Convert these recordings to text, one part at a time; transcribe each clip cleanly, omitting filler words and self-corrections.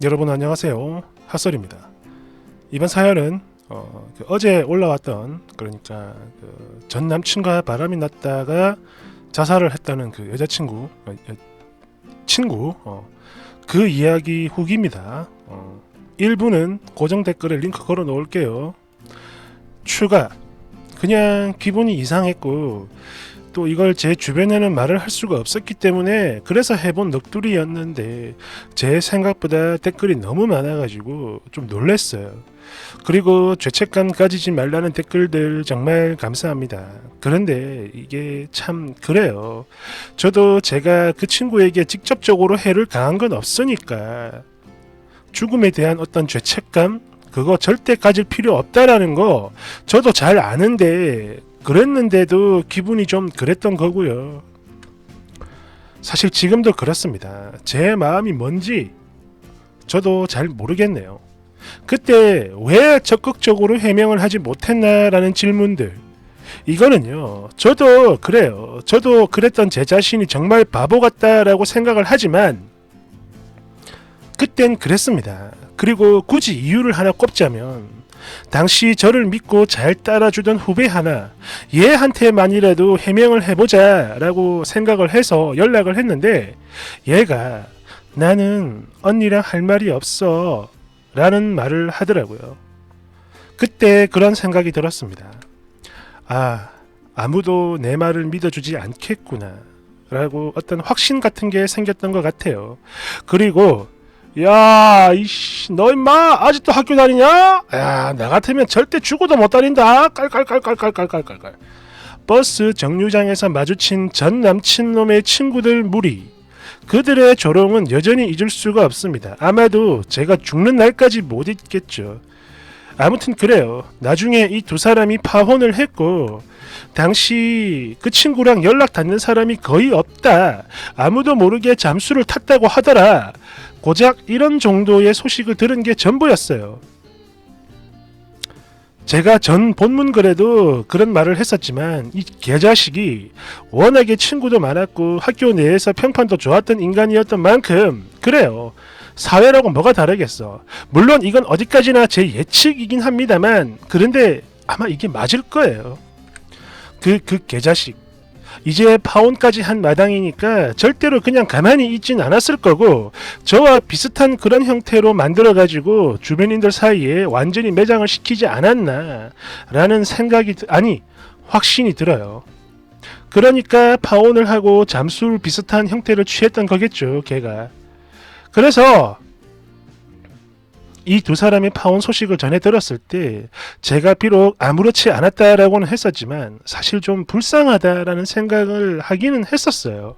여러분 안녕하세요. 핫설입니다. 이번 사연은 어제 올라왔던 그러니까 전 남친과 바람이 났다가 자살을 했다는 그 여자친구 그 이야기 후기입니다. 일부는 고정 댓글에 링크 걸어 놓을게요. 추가 그냥 기분이 이상했고 또 이걸 제 주변에는 말을 할 수가 없었기 때문에 그래서 해본 넋두리였는데 제 생각보다 댓글이 너무 많아가지고 좀 놀랬어요. 그리고 죄책감 가지지 말라는 댓글들 정말 감사합니다. 그런데 이게 참 그래요. 저도 제가 그 친구에게 직접적으로 해를 가한 건 없으니까 죽음에 대한 어떤 죄책감 그거 절대 가질 필요 없다라는 거 저도 잘 아는데 그랬는데도 기분이 좀 그랬던 거고요. 사실 지금도 그렇습니다. 제 마음이 뭔지 저도 잘 모르겠네요. 그때 왜 적극적으로 해명을 하지 못했나라는 질문들 이거는요. 저도 그래요. 저도 그랬던 제 자신이 정말 바보 같다라고 생각을 하지만 그땐 그랬습니다. 그리고 굳이 이유를 하나 꼽자면 당시 저를 믿고 잘 따라주던 후배 하나 얘한테만이라도 해명을 해보자 라고 생각을 해서 연락을 했는데 얘가 나는 언니랑 할 말이 없어 라는 말을 하더라고요. 그때 그런 생각이 들었습니다. 아무도 내 말을 믿어주지 않겠구나 라고 어떤 확신 같은 게 생겼던 것 같아요. 그리고 야, 이씨, 너 임마 아직도 학교 다니냐? 야, 나 같으면 절대 죽어도 못 다닌다. 깔깔깔깔깔깔깔깔. 버스 정류장에서 마주친 전 남친 놈의 친구들 무리. 그들의 조롱은 여전히 잊을 수가 없습니다. 아마도 제가 죽는 날까지 못 잊겠죠. 아무튼 그래요. 나중에 이 두 사람이 파혼을 했고 당시 그 친구랑 연락 닿는 사람이 거의 없다. 아무도 모르게 잠수를 탔다고 하더라. 고작 이런 정도의 소식을 들은 게 전부였어요. 제가 전 본문 글에도 그런 말을 했었지만 이 개자식이 워낙에 친구도 많았고 학교 내에서 평판도 좋았던 인간이었던 만큼 그래요. 사회라고 뭐가 다르겠어. 물론 이건 어디까지나 제 예측이긴 합니다만 그런데 아마 이게 맞을 거예요. 그 개자식 이제 파혼까지 한 마당이니까 절대로 그냥 가만히 있진 않았을 거고 저와 비슷한 그런 형태로 만들어가지고 주변인들 사이에 완전히 매장을 시키지 않았나 라는 생각이 확신이 들어요. 그러니까 파혼을 하고 잠수 비슷한 형태를 취했던 거겠죠 걔가. 그래서 이 두 사람의 파혼 소식을 전해 들었을 때 제가 비록 아무렇지 않았다라고는 했었지만 사실 좀 불쌍하다라는 생각을 하기는 했었어요.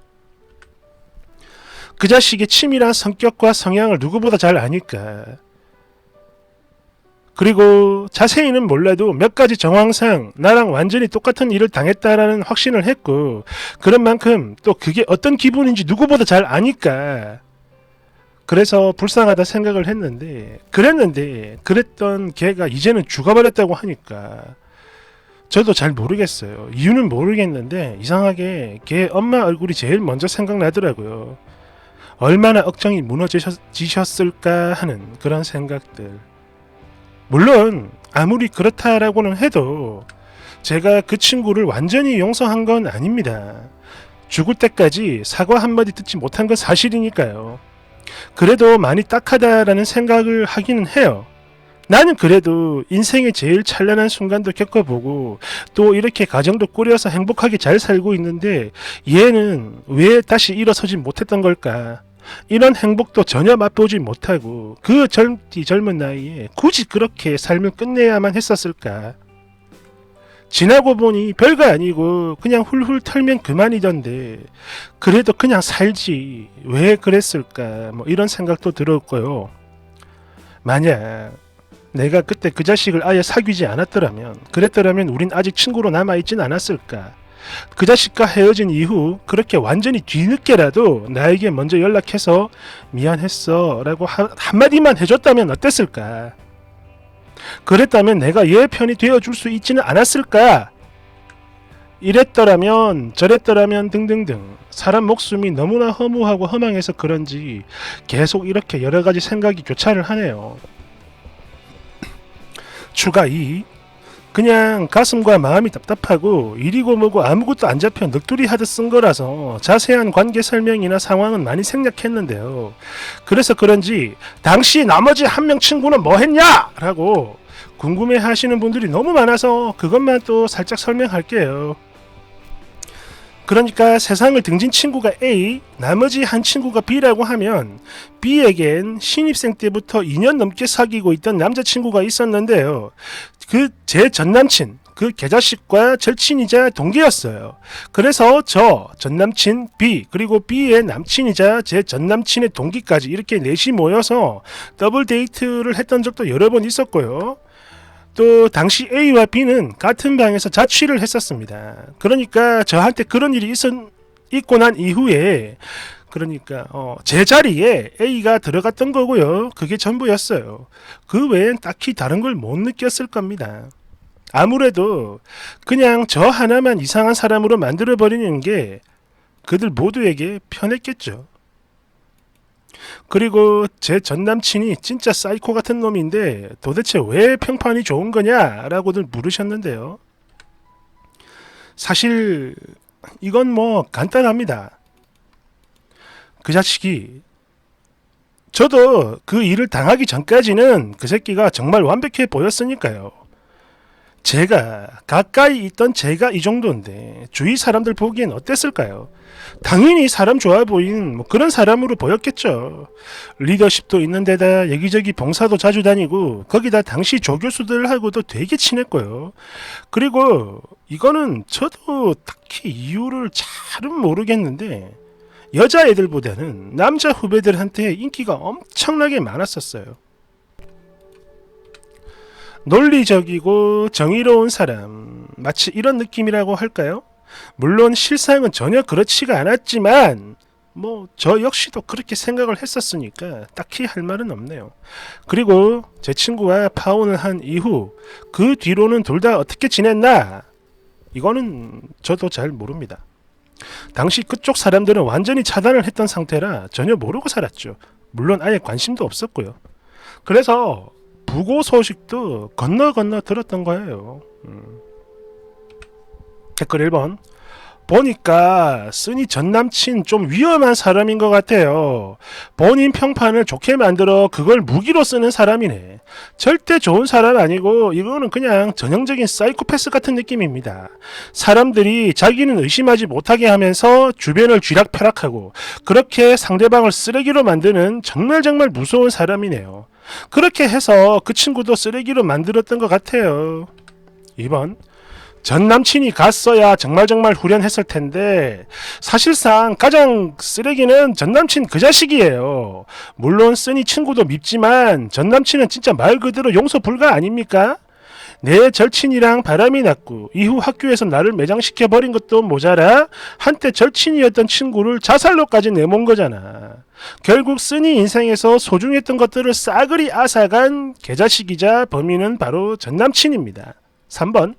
그 자식의 치밀한 성격과 성향을 누구보다 잘 아니까. 그리고 자세히는 몰라도 몇 가지 정황상 나랑 완전히 똑같은 일을 당했다라는 확신을 했고 그런 만큼 또 그게 어떤 기분인지 누구보다 잘 아니까 그래서 불쌍하다 생각을 했는데 그랬던 걔가 이제는 죽어버렸다고 하니까 저도 잘 모르겠어요. 이유는 모르겠는데 이상하게 걔 엄마 얼굴이 제일 먼저 생각나더라고요. 얼마나 억장이 무너지셨을까 하는 그런 생각들. 물론 아무리 그렇다라고는 해도 제가 그 친구를 완전히 용서한 건 아닙니다. 죽을 때까지 사과 한마디 듣지 못한 건 사실이니까요. 그래도 많이 딱하다라는 생각을 하기는 해요. 나는 그래도 인생의 제일 찬란한 순간도 겪어보고 또 이렇게 가정도 꾸려서 행복하게 잘 살고 있는데 얘는 왜 다시 일어서지 못했던 걸까? 이런 행복도 전혀 맛보지 못하고 그 젊은 나이에 굳이 그렇게 삶을 끝내야만 했었을까? 지나고 보니 별거 아니고 그냥 훌훌 털면 그만이던데 그래도 그냥 살지 왜 그랬을까 뭐 이런 생각도 들었고요. 만약 내가 그때 그 자식을 아예 사귀지 그랬더라면 우린 아직 친구로 남아있진 않았을까. 그 자식과 헤어진 이후 그렇게 완전히 뒤늦게라도 나에게 먼저 연락해서 미안했어 라고 한마디만 해줬다면 어땠을까. 그랬다면 내가 얘 편이 되어줄 수 있지는 않았을까? 이랬더라면 저랬더라면 등등등 사람 목숨이 너무나 허무하고 허망해서 그런지 계속 이렇게 여러가지 생각이 교차를 하네요. 추가 2. 그냥 가슴과 마음이 답답하고 일이고 뭐고 아무것도 안 잡혀 넋두리 하듯 쓴 거라서 자세한 관계 설명이나 상황은 많이 생략했는데요. 그래서 그런지 당시 나머지 한 명 친구는 뭐 했냐? 라고 궁금해 하시는 분들이 너무 많아서 그것만 또 살짝 설명할게요. 그러니까 세상을 등진 친구가 A, 나머지 한 친구가 B라고 하면 B에겐 신입생 때부터 2년 넘게 사귀고 있던 남자친구가 있었는데요. 그 제 전남친, 그 개자식과 절친이자 동기였어요. 그래서 저 전남친 B 그리고 B의 남친이자 제 전남친의 동기까지 이렇게 넷이 모여서 더블 데이트를 했던 적도 여러 번 있었고요. 또 당시 A와 B는 같은 방에서 자취를 했었습니다. 그러니까 저한테 그런 일이 있고 난 이후에 그러니까 제 자리에 A가 들어갔던 거고요. 그게 전부였어요. 그 외엔 딱히 다른 걸 못 느꼈을 겁니다. 아무래도 그냥 저 하나만 이상한 사람으로 만들어버리는 게 그들 모두에게 편했겠죠. 그리고 제 전남친이 진짜 사이코 같은 놈인데 도대체 왜 평판이 좋은 거냐라고들 물으셨는데요. 사실 이건 뭐 간단합니다. 그 자식이 저도 그 일을 당하기 전까지는 그 새끼가 정말 완벽해 보였으니까요. 제가 가까이 있던 제가 이 정도인데 주위 사람들 보기엔 어땠을까요? 당연히 사람 좋아 보인 뭐 그런 사람으로 보였겠죠. 리더십도 있는 데다 여기저기 봉사도 자주 다니고 거기다 당시 조교수들하고도 되게 친했고요. 그리고 이거는 저도 딱히 이유를 잘은 모르겠는데 여자애들보다는 남자 후배들한테 인기가 엄청나게 많았었어요. 논리적이고 정의로운 사람, 마치 이런 느낌이라고 할까요? 물론 실상은 전혀 그렇지가 않았지만 뭐 저 역시도 그렇게 생각을 했었으니까 딱히 할 말은 없네요. 그리고 제 친구와 파혼을 한 이후 그 뒤로는 둘 다 어떻게 지냈나? 이거는 저도 잘 모릅니다. 당시 그쪽 사람들은 완전히 차단을 했던 상태라 전혀 모르고 살았죠. 물론 아예 관심도 없었고요. 그래서 부고 소식도 건너 들었던 거예요. 댓글 1번. 보니까 쓰니 전남친 좀 위험한 사람인 것 같아요. 본인 평판을 좋게 만들어 그걸 무기로 쓰는 사람이네. 절대 좋은 사람 아니고 이거는 그냥 전형적인 사이코패스 같은 느낌입니다. 사람들이 자기는 의심하지 못하게 하면서 주변을 쥐락펴락하고 그렇게 상대방을 쓰레기로 만드는 정말 무서운 사람이네요. 그렇게 해서 그 친구도 쓰레기로 만들었던 것 같아요. 2번. 전 남친이 갔어야 정말 후련했을 텐데 사실상 가장 쓰레기는 전 남친 그 자식이에요. 물론 쓰니 친구도 밉지만 전 남친은 진짜 말 그대로 용서 불가 아닙니까? 내 절친이랑 바람이 났고 이후 학교에서 나를 매장시켜버린 것도 모자라 한때 절친이었던 친구를 자살로까지 내몬 거잖아. 결국 쓰니 인생에서 소중했던 것들을 싸그리 앗아간 개자식이자 범인은 바로 전 남친입니다. 3번.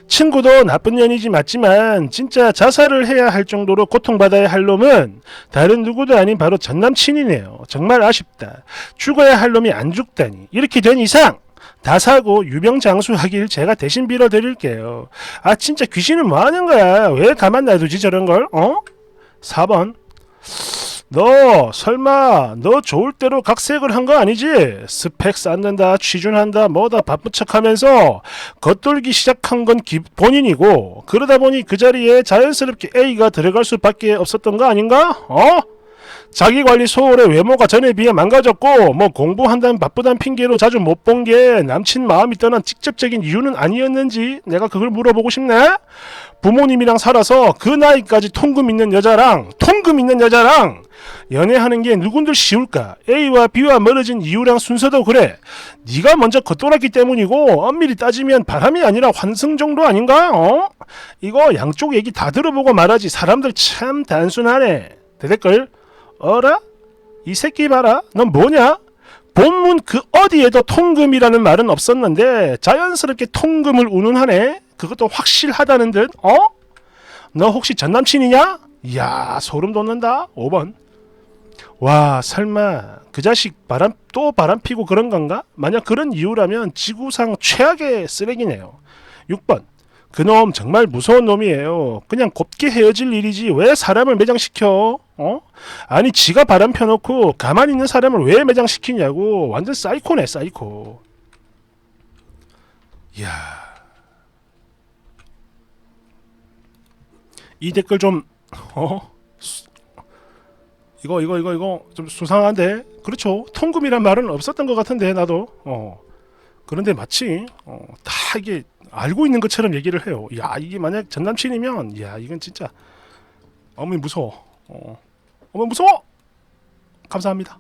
친구도 나쁜 년이지 맞지만 진짜 자살을 해야 할 정도로 고통받아야 할 놈은 다른 누구도 아닌 바로 전 남친이네요. 정말 아쉽다. 죽어야 할 놈이 안 죽다니. 이렇게 된 이상 다 사고 유병장수하길 제가 대신 빌어드릴게요. 아 진짜 귀신은 뭐하는 거야. 왜 가만 놔두지 저런 걸? 4번. 너 설마 너 좋을 대로 각색을 한 거 아니지? 스펙 쌓는다 취준한다 뭐다 바쁜 척하면서 겉돌기 시작한 건 본인이고 그러다 보니 그 자리에 자연스럽게 A가 들어갈 수밖에 없었던 거 아닌가? 자기관리 소홀해 외모가 전에 비해 망가졌고 뭐 공부한다는 바쁘다는 핑계로 자주 못 본 게 남친 마음이 떠난 직접적인 이유는 아니었는지 내가 그걸 물어보고 싶네? 부모님이랑 살아서 그 나이까지 통금 있는 여자랑 연애하는 게 누군들 쉬울까? A와 B와 멀어진 이유랑 순서도 그래. 네가 먼저 겉돌았기 때문이고 엄밀히 따지면 바람이 아니라 환승 정도 아닌가? 이거 양쪽 얘기 다 들어보고 말하지. 사람들 참 단순하네. 대댓글. 어라? 이 새끼 봐라. 넌 뭐냐? 본문 그 어디에도 통금이라는 말은 없었는데 자연스럽게 통금을 운운하네. 그것도 확실하다는 듯. 너 혹시 전남친이냐? 이야 소름 돋는다. 5번. 와 설마 그 자식 바람 피고 그런 건가? 만약 그런 이유라면 지구상 최악의 쓰레기네요. 6번. 그놈 정말 무서운 놈이에요. 그냥 곱게 헤어질 일이지 왜 사람을 매장시켜? 아니 지가 바람 펴놓고 가만히 있는 사람을 왜 매장시키냐고. 완전 사이코네 사이코. 이야 이 댓글 좀 이거 좀 수상한데. 그렇죠. 통금이란 말은 없었던 것 같은데 나도. 그런데 마치 다 이게 알고 있는 것처럼 얘기를 해요. 야 이게 만약 전 남친이면 야 이건 진짜 어머니 무서워. 어머니 무서워. 감사합니다.